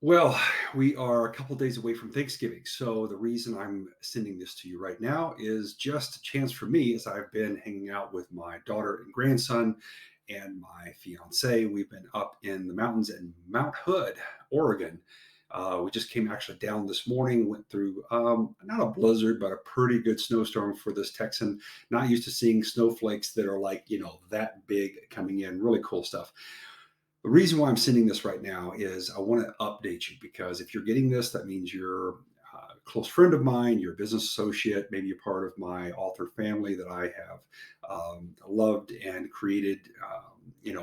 Well, we are a couple days away from Thanksgiving. So the reason I'm sending this to you right now is just a chance for me as I've been hanging out with my daughter and grandson and my fiance. We've been up in the mountains in Mount Hood, Oregon. We just came actually down this morning, went through not a blizzard, but a pretty good snowstorm for this Texan. Not used to seeing snowflakes that are like, that big coming in. Really cool stuff. The reason why I'm sending this right now is I want to update you because if you're getting this, that means you're a close friend of mine, you're a business associate, maybe you're part of my author family that I have loved and created,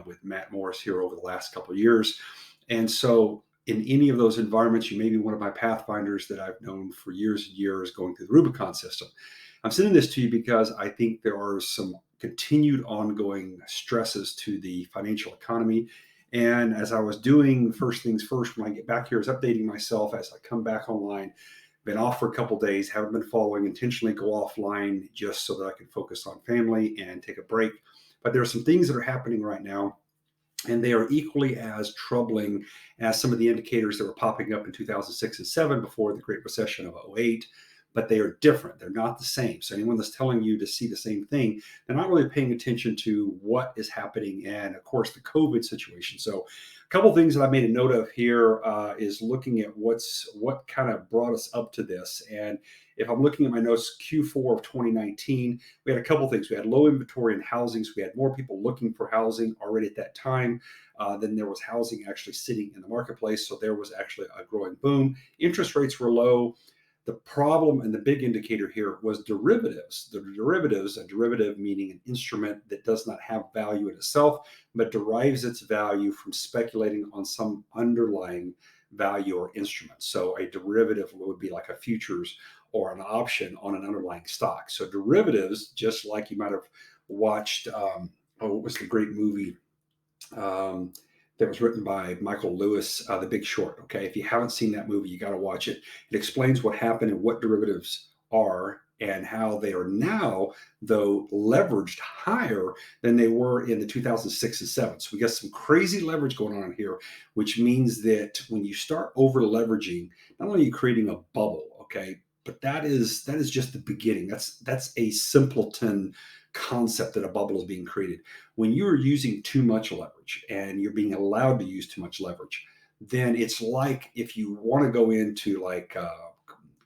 with Matt Morris here over the last couple of years. And so, in any of those environments, you may be one of my pathfinders that I've known for years and years going through the Rubicon system. I'm sending this to you because I think there are some continued ongoing stresses to the financial economy, and as I was doing first things first, when I get back here, is updating myself as I come back online. Been off for a couple days, haven't been following, intentionally go offline just so that I can focus on family and take a break. But there are some things that are happening right now, and they are equally as troubling as some of the indicators that were popping up in 2006 and 7 before the Great Recession of '08. But they are different. They're not the same. So anyone that's telling you to see the same thing, they're not really paying attention to what is happening and, of course, the COVID situation. So a couple things that I made a note of here is looking at what kind of brought us up to this. And if I'm looking at my notes, Q4 of 2019, we had a couple things. We had low inventory in housing, so we had more people looking for housing already at that time than there was housing actually sitting in the marketplace. So there was actually a growing boom. Interest rates were low. The problem and the big indicator here was derivatives. The derivatives, a derivative meaning an instrument that does not have value in itself, but derives its value from speculating on some underlying value or instrument. So a derivative would be like a futures or an option on an underlying stock. So derivatives, just like you might have watched, what was the great movie? um, that was written by Michael Lewis, The Big Short. Okay, if you haven't seen that movie, you got to watch it. It explains what happened and what derivatives are and how they are now, though, leveraged higher than they were in the 2006 and 7. So we got some crazy leverage going on here, which means that when you start over leveraging, not only are you creating a bubble, okay, but that is just the beginning. That's a simpleton concept that a bubble is being created. When you're using too much leverage and you're being allowed to use too much leverage, then it's like if you want to go into like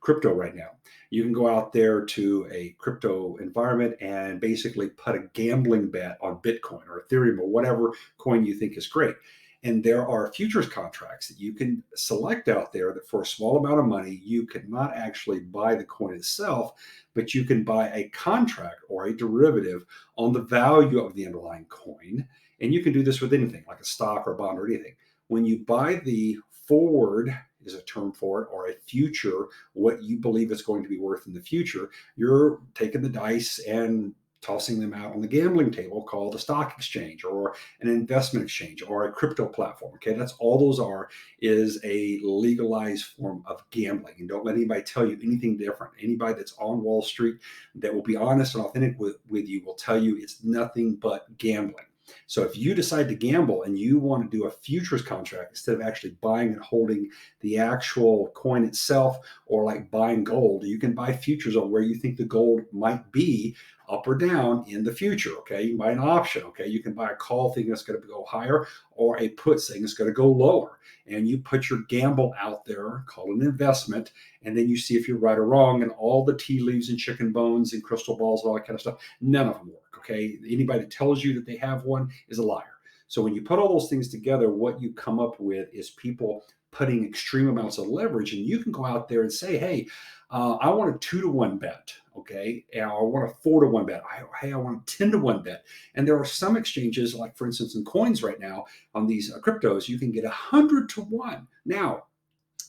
crypto right now, you can go out there to a crypto environment and basically put a gambling bet on Bitcoin or Ethereum or whatever coin you think is great. And there are futures contracts that you can select out there that for a small amount of money, you cannot actually buy the coin itself, but you can buy a contract or a derivative on the value of the underlying coin. And you can do this with anything like a stock or a bond or anything. When you buy the forward, is a term for it, or a future, what you believe it's going to be worth in the future, you're taking the dice and tossing them out on the gambling table called a stock exchange or an investment exchange or a crypto platform. Okay, that's all those are, is a legalized form of gambling. And don't let anybody tell you anything different. Anybody that's on Wall Street that will be honest and authentic with you will tell you it's nothing but gambling. So if you decide to gamble and you want to do a futures contract instead of actually buying and holding the actual coin itself, or like buying gold, you can buy futures on where you think the gold might be up or down in the future. Okay, you can buy an option. Okay, you can buy a call thinking it's going to go higher, or a put saying it's going to go lower. And you put your gamble out there, called an investment, and then you see if you're right or wrong. And all the tea leaves and chicken bones and crystal balls and all that kind of stuff, none of them work. Okay, anybody that tells you that they have one is a liar. So when you put all those things together, what you come up with is people putting extreme amounts of leverage, and you can go out there and say, hey, I want a 2-to-1 bet. Okay. And I want a 4-to-1 bet. Hey, I want a 10-to-1 bet. And there are some exchanges, like for instance, in coins right now on these cryptos, you can get 100-to-1. Now,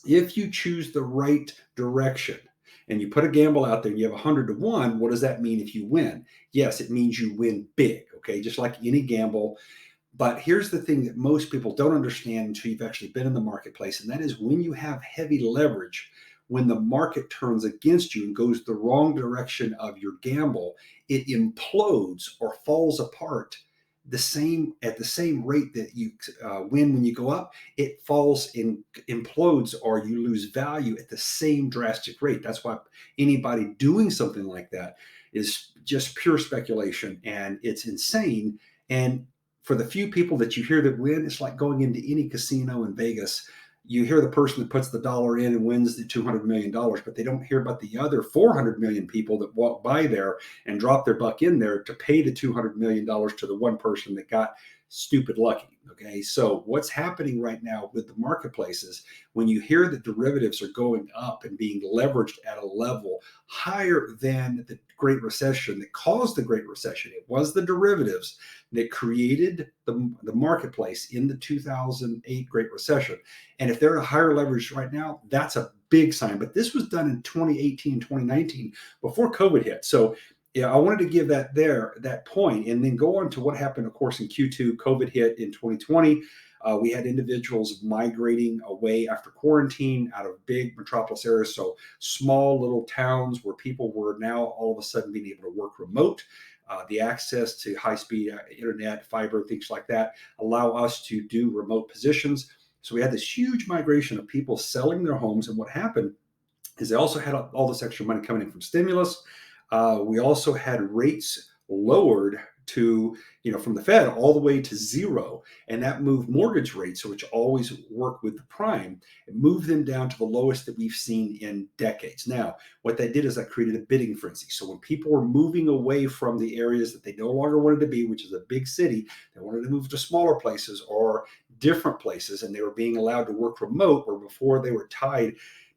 if you choose the right direction and you put a gamble out there and you have 100-to-1, what does that mean if you win? Yes, it means you win big. Okay. Just like any gamble. But here's the thing that most people don't understand until you've actually been in the marketplace, and that is when you have heavy leverage, when the market turns against you and goes the wrong direction of your gamble, it implodes or falls apart at the same rate that you win when you go up, it falls and implodes, or you lose value at the same drastic rate. That's why anybody doing something like that is just pure speculation, and it's insane. And for the few people that you hear that win, it's like going into any casino in Vegas. You hear the person that puts the dollar in and wins the $200 million, but they don't hear about the other 400 million people that walk by there and drop their buck in there to pay the $200 million to the one person that got stupid lucky. Okay, so what's happening right now with the marketplaces, when you hear that derivatives are going up and being leveraged at a level higher than the Great Recession that caused the Great Recession, it was the derivatives that created the marketplace in the 2008 Great Recession. And if they're at a higher leverage right now, that's a big sign. But this was done in 2018, 2019, before COVID hit. So yeah, I wanted to give that point, and then go on to what happened, of course, in Q2. COVID hit in 2020. We had individuals migrating away after quarantine out of big metropolis areas, so small little towns where people were now all of a sudden being able to work remote. The access to high-speed internet, fiber, things like that allow us to do remote positions. So we had this huge migration of people selling their homes, and what happened is they also had all this extra money coming in from stimulus. We also had rates lowered to, from the Fed all the way to zero. And that moved mortgage rates, which always work with the prime, it moved them down to the lowest that we've seen in decades. Now, what that did is that created a bidding frenzy. So when people were moving away from the areas that they no longer wanted to be, which is a big city, they wanted to move to smaller places or different places, and they were being allowed to work remote, where before they were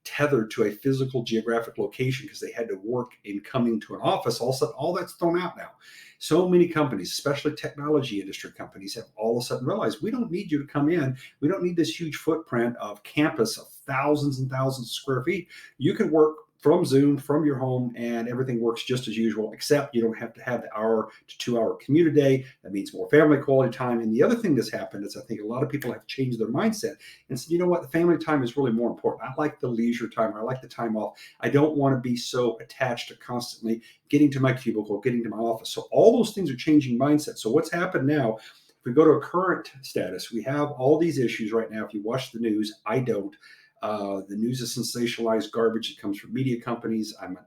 tethered to a physical geographic location because they had to work in coming to an office. All of a sudden, all that's thrown out now. So many companies, especially technology industry companies, have all of a sudden realized we don't need you to come in. We don't need this huge footprint of campus of thousands and thousands of square feet. You can work from Zoom, from your home, and everything works just as usual, except you don't have to have the hour to 2 hour commute a day. That means more family quality time. And the other thing that's happened is I think a lot of people have changed their mindset and said, you know what, the family time is really more important. I like the leisure time. I like the time off. I don't want to be so attached to constantly getting to my cubicle, getting to my office. So all those things are changing mindset. So what's happened now, if we go to a current status, we have all these issues right now. If you watch the news, I don't. The news is sensationalized garbage. It comes from media companies. I'm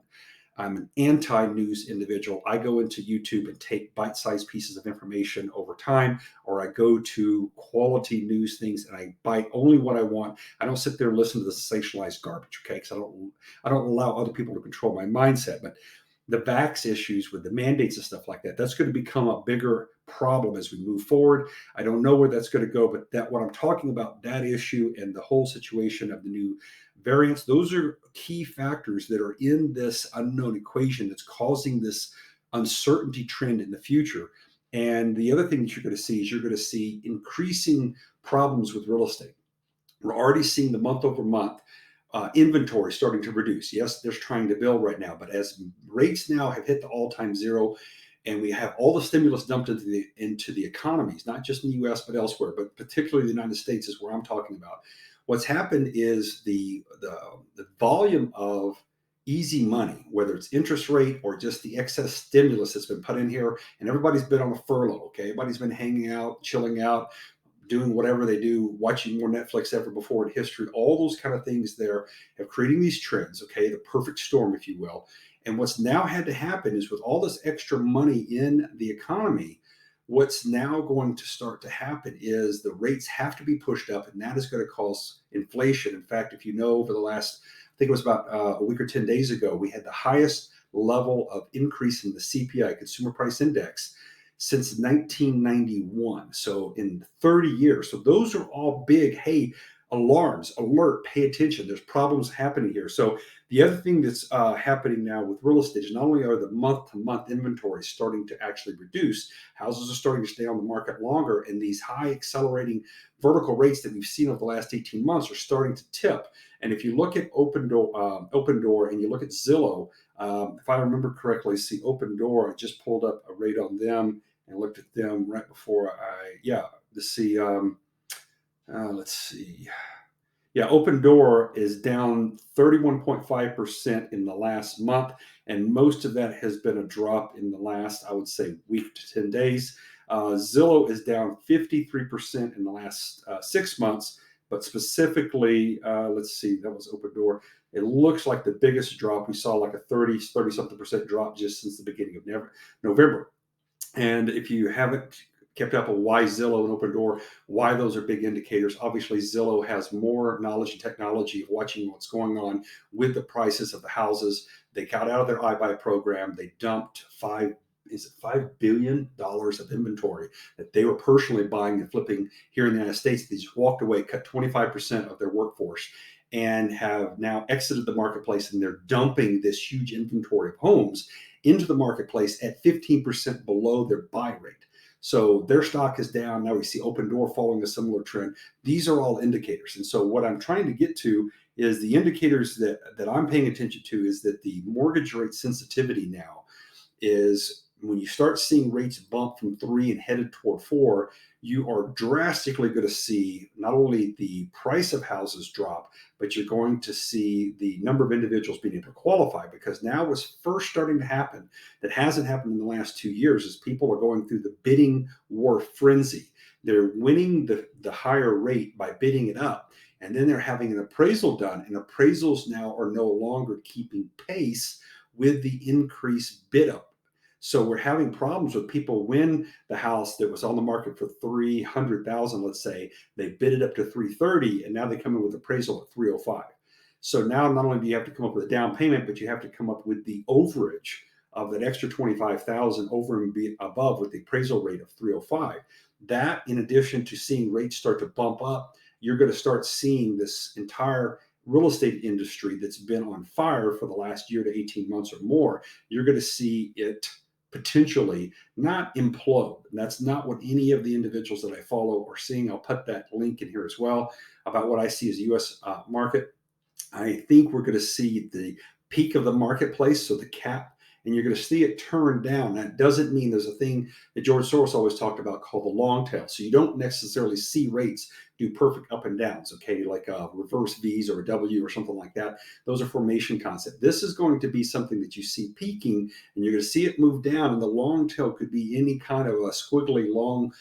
an anti-news individual. I go into YouTube and take bite-sized pieces of information over time, or I go to quality news things and I bite only what I want. I don't sit there and listen to the sensationalized garbage, okay? Because I don't allow other people to control my mindset. But the vax issues with the mandates and stuff like that, that's going to become a bigger problem as we move forward. I don't know where that's going to go, but that what I'm talking about, that issue and the whole situation of the new variants, those are key factors that are in this unknown equation that's causing this uncertainty trend in the future. And the other thing that you're going to see is you're going to see increasing problems with real estate. We're already seeing the month over month inventory starting to reduce. Yes, they're trying to build right now, but as rates now have hit the all-time zero, and we have all the stimulus dumped into the economies, not just in the U.S. but elsewhere, but particularly the United States is where I'm talking about. What's happened is the volume of easy money, whether it's interest rate or just the excess stimulus that's been put in here, and everybody's been on a furlough. Okay, everybody's been hanging out, chilling out, doing whatever they do, watching more Netflix ever before in history, all those kind of things there have creating these trends, okay, the perfect storm, if you will. And what's now had to happen is with all this extra money in the economy, what's now going to start to happen is the rates have to be pushed up, and that is going to cause inflation. In fact, if you know, over the last, I think it was about a week or 10 days ago, we had the highest level of increase in the CPI, Consumer Price Index, since 1991. So in 30 years. So those are all big, hey, alarms, alert, pay attention. There's problems happening here. So the other thing that's happening now with real estate is not only are the month-to-month inventories starting to actually reduce, houses are starting to stay on the market longer, and these high accelerating vertical rates that we've seen over the last 18 months are starting to tip. And if you look at Open Door, and you look at Zillow, if I remember correctly, see Open Door, I just pulled up a rate on them and looked at them right before to see, let's see. Yeah, Open Door is down 31.5% in the last month, and most of that has been a drop in the last, I would say, week to 10 days. Zillow is down 53% in the last 6 months, but specifically, let's see, that was Open Door. It looks like the biggest drop. We saw like a 30 something percent drop just since the beginning of November. And if you haven't kept up with why Zillow and Open Door, why those are big indicators, obviously Zillow has more knowledge and technology of watching what's going on with the prices of the houses. They got out of their iBuy program. They dumped $5 billion of inventory that they were personally buying and flipping here in the United States. They just walked away, cut 25% of their workforce, and have now exited the marketplace, and they're dumping this huge inventory of homes into the marketplace at 15% below their buy rate. So their stock is down. Now we see Open Door following a similar trend. These are all indicators. And so what I'm trying to get to is the indicators that I'm paying attention to is that the mortgage rate sensitivity now is when you start seeing rates bump from 3 and headed toward 4, you are drastically going to see not only the price of houses drop, but you're going to see the number of individuals being able to qualify, because now what's first starting to happen that hasn't happened in the last 2 years is people are going through the bidding war frenzy. They're winning the higher rate by bidding it up. And then they're having an appraisal done, and appraisals now are no longer keeping pace with the increased bid up. So we're having problems with people when the house that was on the market for 300,000, let's say, they bid it up to 330, and now they come in with appraisal at 305. So now not only do you have to come up with a down payment, but you have to come up with the overage of that extra 25,000 over and above with the appraisal rate of 305. That, in addition to seeing rates start to bump up, you're going to start seeing this entire real estate industry that's been on fire for the last year to 18 months or more. You're going to see it potentially not implode. And that's not what any of the individuals that I follow are seeing. I'll put that link in here as well about what I see as a U.S. Market. I think we're going to see the peak of the marketplace, so the cap, and you're going to see it turn down. That doesn't mean there's a thing that George Soros always talked about called the long tail. So you don't necessarily see rates do perfect up and downs, okay, like a reverse V's or a W or something like that. Those are formation concepts. This is going to be something that you see peaking, and you're going to see it move down, and the long tail could be any kind of a squiggly long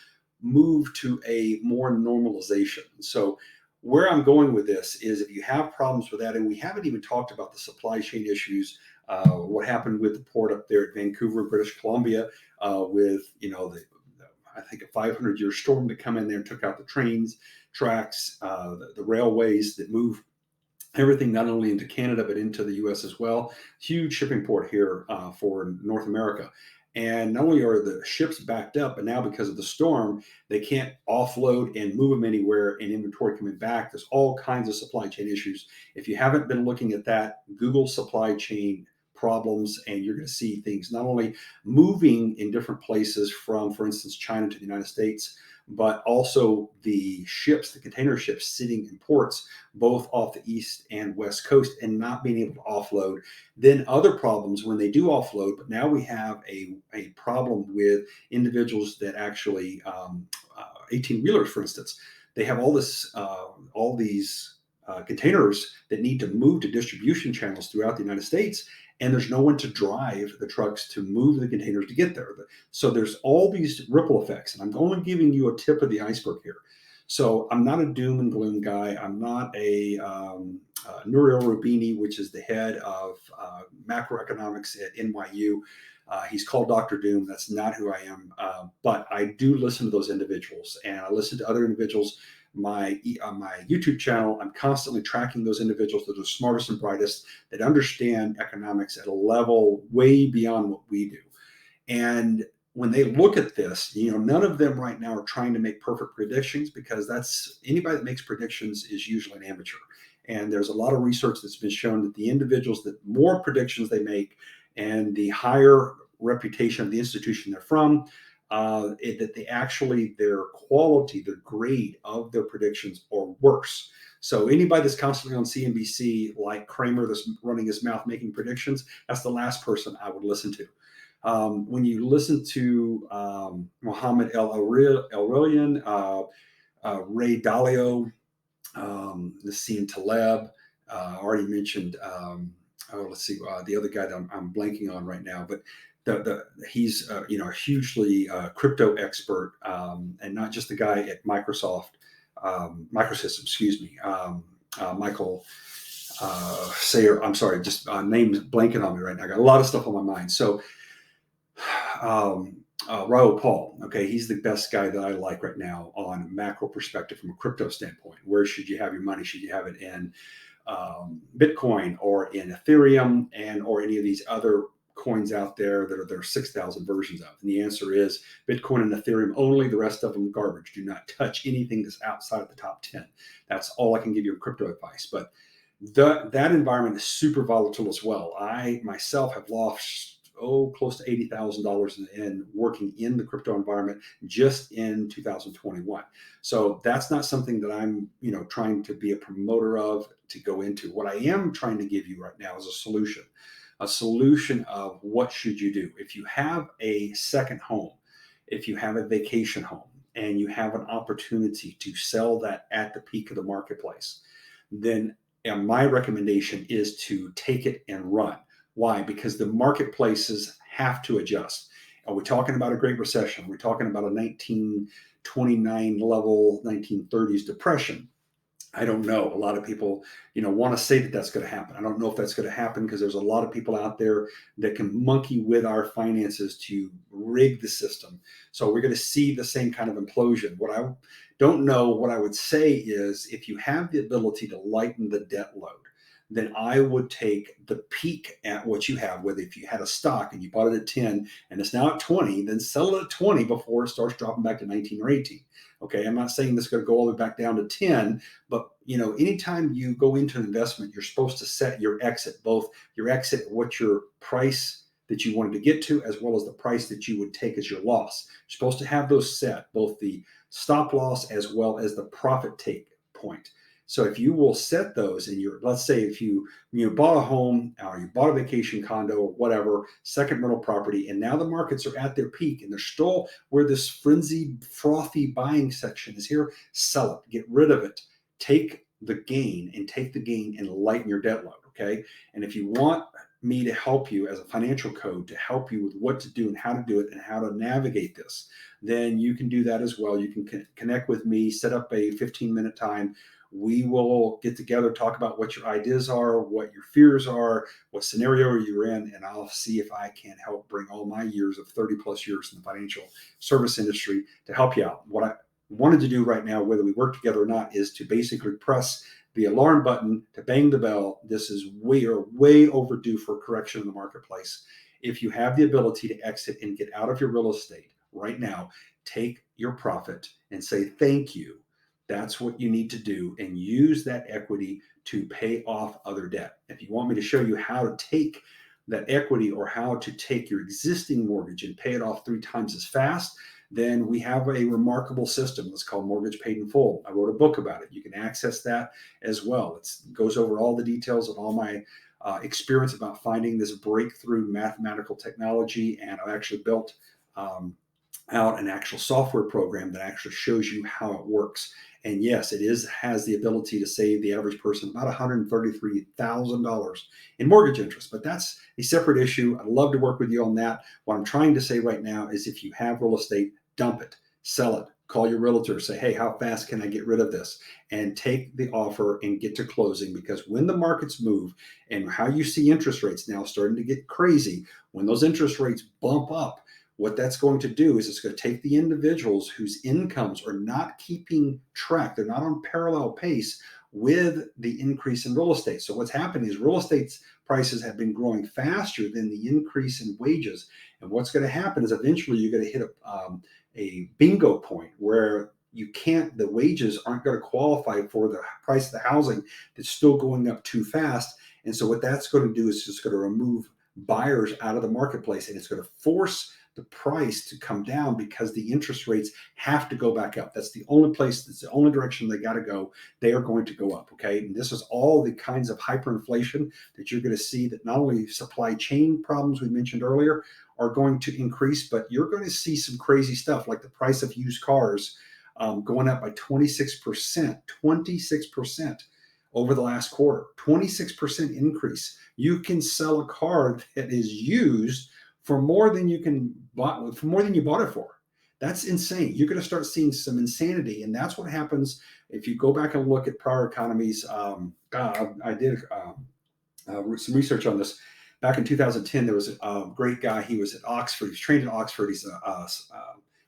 move to a more normalization. So where I'm going with this is if you have problems with that, and we haven't even talked about the supply chain issues, what happened with the port up there at Vancouver, British Columbia, with I think a 500-year storm that come in there and took out the trains, tracks, the railways that move everything not only into Canada but into the U.S. as well. Huge shipping port here for North America. And not only are the ships backed up, but now because of the storm, they can't offload and move them anywhere, and inventory coming back. There's all kinds of supply chain issues. If you haven't been looking at that, Google supply chain problems, and you're going to see things not only moving in different places from, for instance, China to the United States, but also the ships, the container ships sitting in ports, both off the East and West Coast, and not being able to offload. Then other problems when they do offload, but now we have a problem with individuals that actually, 18-wheelers, for instance, they have all these containers that need to move to distribution channels throughout the United States, and there's no one to drive the trucks to move the containers to get there. So there's all these ripple effects, and I'm only giving you a tip of the iceberg here. So I'm not a doom and gloom guy. I'm not a Nouriel Roubini, which is the head of macroeconomics at NYU. He's called Dr. Doom. That's not who I am. But I do listen to those individuals, and I listen to other individuals. On my YouTube channel, I'm constantly tracking those individuals that are smartest and brightest, that understand economics at a level way beyond what we do. And when they look at this, none of them right now are trying to make perfect predictions, because that's anybody that makes predictions is usually an amateur. And there's a lot of research that's been shown that the individuals that more predictions they make and the higher reputation of the institution they're from, that they actually, their quality, their grade of their predictions are worse. So anybody that's constantly on CNBC, like Kramer, that's running his mouth making predictions, that's the last person I would listen to. When you listen to Mohammed El-Erian, Ray Dalio, Nassim Taleb, already mentioned, let's see, the other guy that I'm blanking on right now, but he's a hugely crypto expert, and not just the guy at Microsoft, Microsystems, excuse me, Michael Sayer. I'm sorry, just names blanking on me right now. I got a lot of stuff on my mind. So Raul Paul, okay, he's the best guy that I like right now on macro perspective from a crypto standpoint. Where should you have your money? Should you have it in Bitcoin or in Ethereum or any of these other coins out there that there are 6,000 versions of? And the answer is Bitcoin and Ethereum only. The rest of them garbage. Do not touch anything that's outside of the top 10. That's all I can give you in crypto advice. But that environment is super volatile as well. I myself have lost close to $80,000 in working in the crypto environment just in 2021. So that's not something that I'm trying to be a promoter of to go into. What I am trying to give you right now is a solution of what should you do if you have a second home, if you have a vacation home, and you have an opportunity to sell that at the peak of the marketplace. Then my recommendation is to take it and run. Why? Because the marketplaces have to adjust. Are we talking about a Great Recession? Are we talking about a 1929 level 1930s depression? I don't know. A lot of people, want to say that that's going to happen. I don't know if that's going to happen because there's a lot of people out there that can monkey with our finances to rig the system. So we're going to see the same kind of implosion. What I don't know, what I would say is if you have the ability to lighten the debt load, then I would take the peak at what you have, whether if you had a stock and you bought it at 10 and it's now at 20, then sell it at 20 before it starts dropping back to 19 or 18. Okay, I'm not saying this is going to go all the way back down to 10, but anytime you go into an investment, you're supposed to set your exit, both your exit, what your price that you wanted to get to, as well as the price that you would take as your loss. You're supposed to have those set, both the stop loss as well as the profit take point. So if you will set those in let's say if you bought a home or you bought a vacation condo or whatever, second rental property, and now the markets are at their peak and they're still where this frenzied, frothy buying section is here, sell it, get rid of it, take the gain and lighten your debt load, okay? And if you want me to help you as a financial code to help you with what to do and how to do it and how to navigate this, then you can do that as well. You can connect with me, set up a 15-minute time. We will get together, talk about what your ideas are, what your fears are, what scenario you're in, and I'll see if I can help bring all my years of 30 plus years in the financial service industry to help you out. What I wanted to do right now, whether we work together or not, is to basically press the alarm button, to bang the bell. This is way overdue for correction in the marketplace. If you have the ability to exit and get out of your real estate right now, take your profit and say thank you. That's what you need to do, and use that equity to pay off other debt. If you want me to show you how to take that equity or how to take your existing mortgage and pay it off 3 times as fast, then we have a remarkable system that's called Mortgage Paid in Full. I wrote a book about it. You can access that as well. It goes over all the details of all my experience about finding this breakthrough mathematical technology, and I actually built out an actual software program that actually shows you how it works. And yes, it has the ability to save the average person about $133,000 in mortgage interest, but that's a separate issue. I'd love to work with you on that. What I'm trying to say right now is if you have real estate, dump it, sell it, call your realtor, say, hey, how fast can I get rid of this? And take the offer and get to closing, because when the markets move and how you see interest rates now starting to get crazy, when those interest rates bump up, what that's going to do is it's going to take the individuals whose incomes are not keeping track, they're not on parallel pace with the increase in real estate. So what's happening is real estate prices have been growing faster than the increase in wages. And what's going to happen is eventually you're going to hit a bingo point where the wages aren't going to qualify for the price of the housing that's still going up too fast. And so what that's going to do is just going to remove buyers out of the marketplace, and it's going to force the price to come down because the interest rates have to go back up. That's the only direction they got to go. They are going to go up, okay? And this is all the kinds of hyperinflation that you're going to see, that not only supply chain problems we mentioned earlier are going to increase, but you're going to see some crazy stuff like the price of used cars going up by 26% over the last quarter, 26% increase. You can sell a car that is used for more than you can buy, for more than you bought it for. That's insane. You're going to start seeing some insanity, and that's what happens if you go back and look at prior economies. I did some research on this. Back in 2010, there was a great guy. He was at Oxford. He was trained at Oxford. I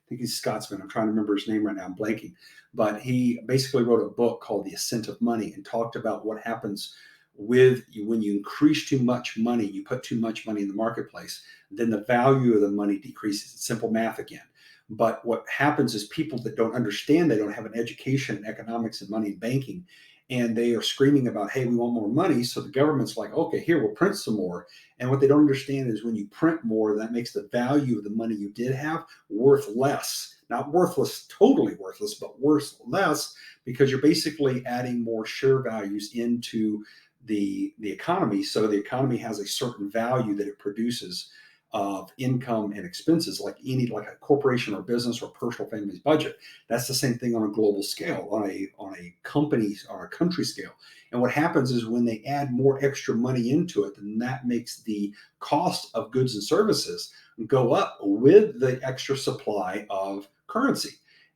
think he's a Scotsman. I'm trying to remember his name right now. I'm blanking. But he basically wrote a book called The Ascent of Money and talked about what happens with you when you increase too much money, you put too much money in the marketplace, then the value of the money decreases. It's simple math again. But what happens is people that don't understand, they don't have an education in economics and money and banking, and they are screaming about, hey, we want more money. So the government's like, okay, here, we'll print some more. And what they don't understand is when you print more, that makes the value of the money you did have worth less. Not worthless, totally worthless, but worth less, because you're basically adding more share values into the economy. So the economy has a certain value that it produces of income and expenses, like a corporation or business or personal family's budget. That's the same thing on a global scale, on a company or a country scale. And what happens is when they add more extra money into it, then that makes the cost of goods and services go up with the extra supply of currency.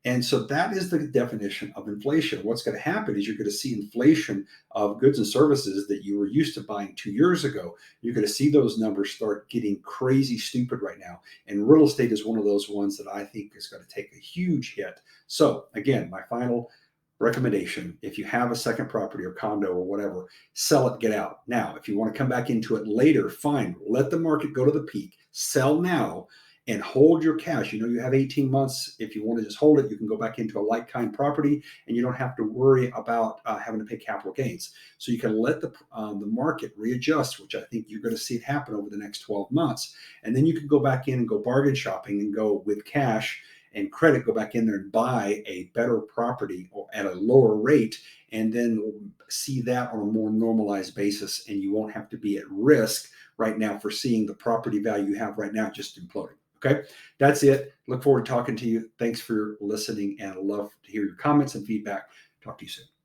And so that is the definition of inflation. What's going to happen is you're going to see inflation of goods and services that you were used to buying 2 years ago. You're going to see those numbers start getting crazy stupid right now. And real estate is one of those ones that I think is going to take a huge hit. So again, my final recommendation, if you have a second property or condo or whatever, sell it, get out. Now, if you want to come back into it later, fine. Let the market go to the peak. Sell now and hold your cash. You have 18 months. If you want to just hold it, you can go back into a like-kind property, and you don't have to worry about having to pay capital gains. So you can let the market readjust, which I think you're going to see it happen over the next 12 months. And then you can go back in and go bargain shopping and go with cash and credit, go back in there and buy a better property or at a lower rate, and then see that on a more normalized basis. And you won't have to be at risk right now for seeing the property value you have right now just imploding. Okay, that's it. Look forward to talking to you. Thanks for listening, and I love to hear your comments and feedback. Talk to you soon.